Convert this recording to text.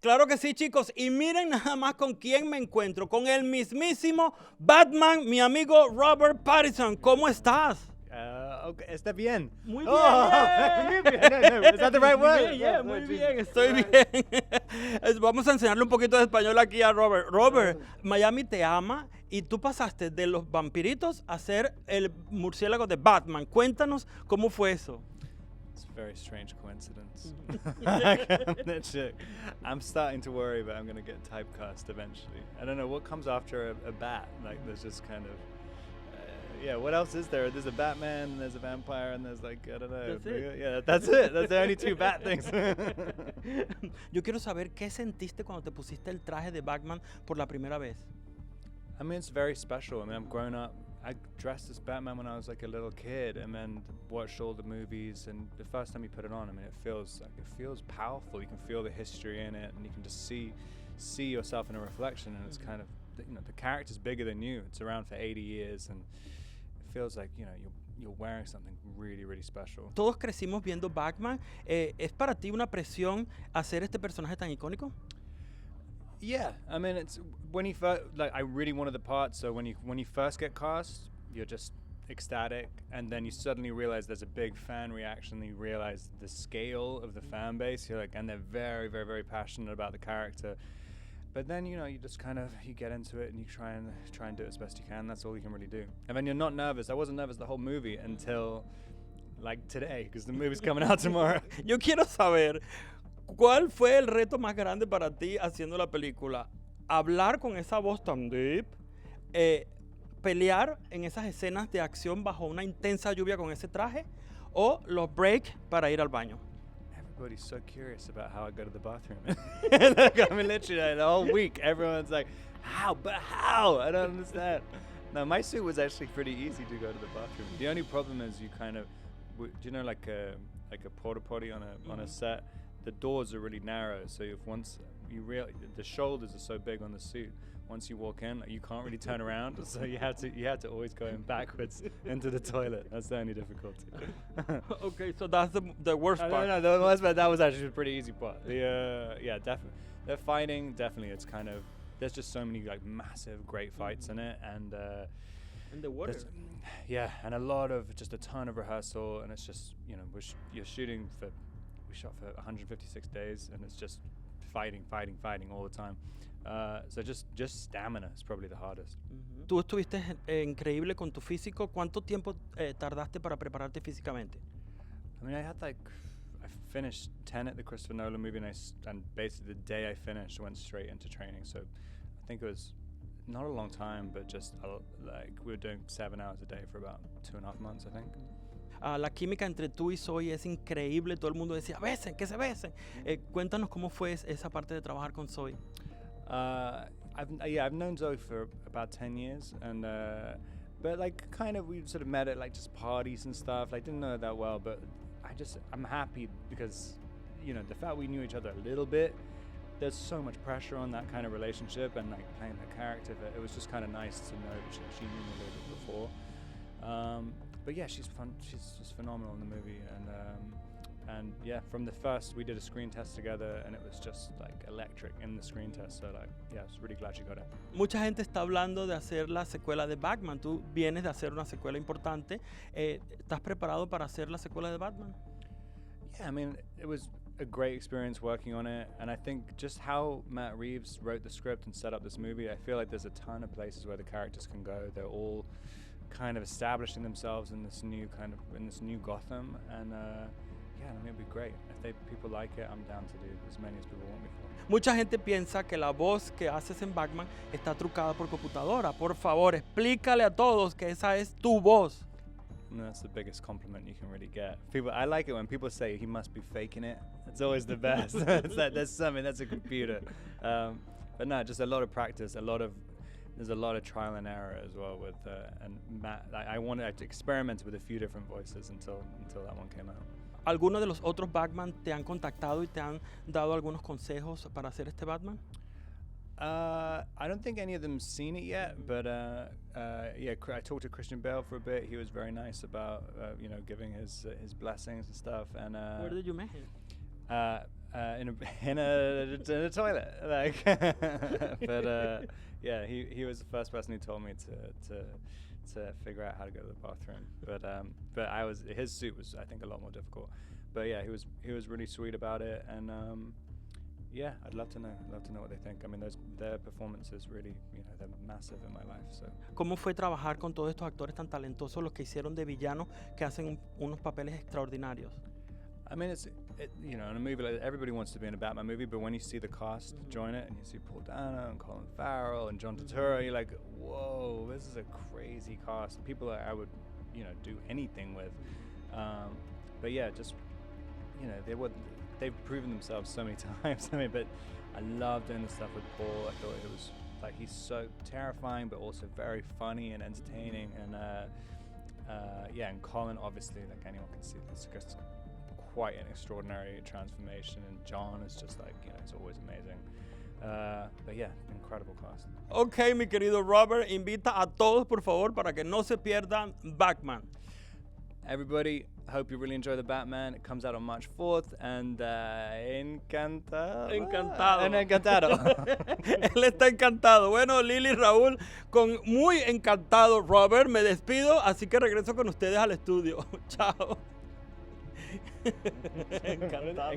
Claro que sí, chicos. Y miren nada más con quién me encuentro. Con el mismísimo Batman, mi amigo Robert Pattinson. ¿Cómo estás? Okay, está bien. Muy bien. Muy bien. No. Is that the right word? Muy bien, estoy bien. Vamos a enseñarle un poquito de español aquí a Robert. Robert, Miami te ama y tú pasaste de los vampiritos a ser el murciélago de Batman. Cuéntanos cómo fue eso. It's a very strange coincidence. That shit. I'm starting to worry that I'm going to get typecast eventually. I don't know what comes after a bat. Like, there's just kind of... yeah, what else is there? There's a Batman, and there's a vampire, and there's like, I don't know. That's it. Yeah, that's it. That's the only two bat things. Yo quiero saber qué sentiste cuando te pusiste el traje de Batman por la primera vez. I mean, it's very special. I mean, I'm grown up. I dressed as Batman when I was like a little kid, and then watched all the movies. And the first time you put it on, I mean, it feels powerful. You can feel the history in it, and you can just see yourself in a reflection. And it's kind of, the character's bigger than you. It's around for 80 years, and it feels like you're wearing something really, really special. Todos crecimos viendo Batman. ¿Es para ti una presión hacer este personaje tan icónico? Yeah, I mean, it's when you first, like, I really wanted the part. So when you first get cast, you're just ecstatic, and then you suddenly realize there's a big fan reaction. You realize the scale of the fan base. You're like, and they're very, very, very passionate about the character. But then you just kind of you get into it and you try and do it as best you can. That's all you can really do. And then you're not nervous. I wasn't nervous the whole movie until like today, because the movie's coming out tomorrow. Yo quiero saber, ¿cuál fue el reto más grande para ti haciendo la película? ¿Hablar con esa voz tan deep? ¿Pelear en esas escenas de acción bajo una intensa lluvia con ese traje? ¿O los breaks para ir al baño? Everybody's so curious about how I go to the bathroom. Like, I mean, literally the whole week, everyone's like, how? But how? I don't understand. No, my suit was actually pretty easy to go to the bathroom. The only problem is you kind of, do you know, like a porta potty on a set? The doors are really narrow, so if once you realize the shoulders are so big on the suit, once you walk in, you can't really turn around, so you have to always go in backwards into the toilet. That's the only difficulty. Okay, so that's the worst part. No, the worst part, that was actually a pretty easy part. Yeah, definitely. The fighting, definitely, it's kind of, there's just so many like massive, great fights in it, and In the water. yeah, and just a ton of rehearsal, and it's just, we shot for 156 days, and it's just fighting all the time. So just stamina is probably the hardest. Tú estuviste increíble con tu físico. ¿Cuánto tiempo tardaste para prepararte físicamente? I mean, I finished 10 at the Christopher Nolan movie, and basically the day I finished, I went straight into training. So I think it was not a long time, but just like we were doing 7 hours a day for about 2.5 months, I think. La química entre tú y Zoe es increíble. Todo el mundo decía, besen, que se besen. Cuéntanos cómo fue esa parte de trabajar con Zoe. I've known Zoe for about 10 years, and but like kind of we sort of met at like just parties and stuff. Like, didn't know her that well, but I'm happy because the fact we knew each other a little bit. There's so much pressure on that kind of relationship, and like playing that character. That it was just kind of nice to know that she knew me a little bit before. But yeah, she's fun. She's just phenomenal in the movie, and yeah, from the first we did a screen test together, and it was just like electric in the screen test. So like, yeah, I was really glad she got it. Mucha gente está hablando de hacer la secuela de Batman. Tú vienes de hacer una secuela importante. ¿Estás preparado para hacer la secuela de Batman? Yeah, I mean, it was a great experience working on it, and I think just how Matt Reeves wrote the script and set up this movie, I feel like there's a ton of places where the characters can go. They're all kind of establishing themselves in this new Gotham, and yeah, I mean, it'd be great if people like it. I'm down to do as many as people want me for. Mucha gente piensa que la voz que haces en Batman está trucada por computadora. Por favor, explícale a todos que esa es tu voz. No, that's the biggest compliment you can really get. I like it when people say he must be faking it. It's always the best. It's like that's a computer. But no, just a lot of practice, there's a lot of trial and error as well with and Matt. I wanted to experiment with a few different voices until that one came out. ¿Algunos de los otros Batman te han contactado y te han dado algunos consejos para hacer este Batman? I don't think any of them seen it yet, but yeah, I talked to Christian Bale for a bit. He was very nice about giving his blessings and stuff. And Where did you meet him? in a toilet, like. But yeah, he was the first person who told me to figure out how to go to the bathroom. But his suit was, I think, a lot more difficult. But yeah, he was really sweet about it, and yeah, I'd love to know what they think. I mean, their performances really, they're massive in my life. So. ¿Cómo fue trabajar con todos estos actores tan talentosos, los que hicieron de villanos, que hacen unos papeles extraordinarios? I mean, in a movie like everybody wants to be in a Batman movie, but when you see the cast join it and you see Paul Dano and Colin Farrell and John Turturro, you're like, whoa, this is a crazy cast. People that I would, do anything with. But yeah, just, they've proven themselves so many times. I mean, but I love doing the stuff with Paul. I thought it was like, he's so terrifying, but also very funny and entertaining. And yeah, and Colin, obviously, like anyone can see, it's just quite an extraordinary transformation, and John is just like, it's always amazing. But yeah, incredible cast. Ok, mi querido Robert, invita a todos, por favor, para que no se pierdan Batman. Everybody, hope you really enjoy the Batman. It comes out on March 4th, and encantado. Él está encantado. Bueno, Lili, Raúl, con muy encantado, Robert, me despido, así que regreso con ustedes al estudio. Chao. Encantado.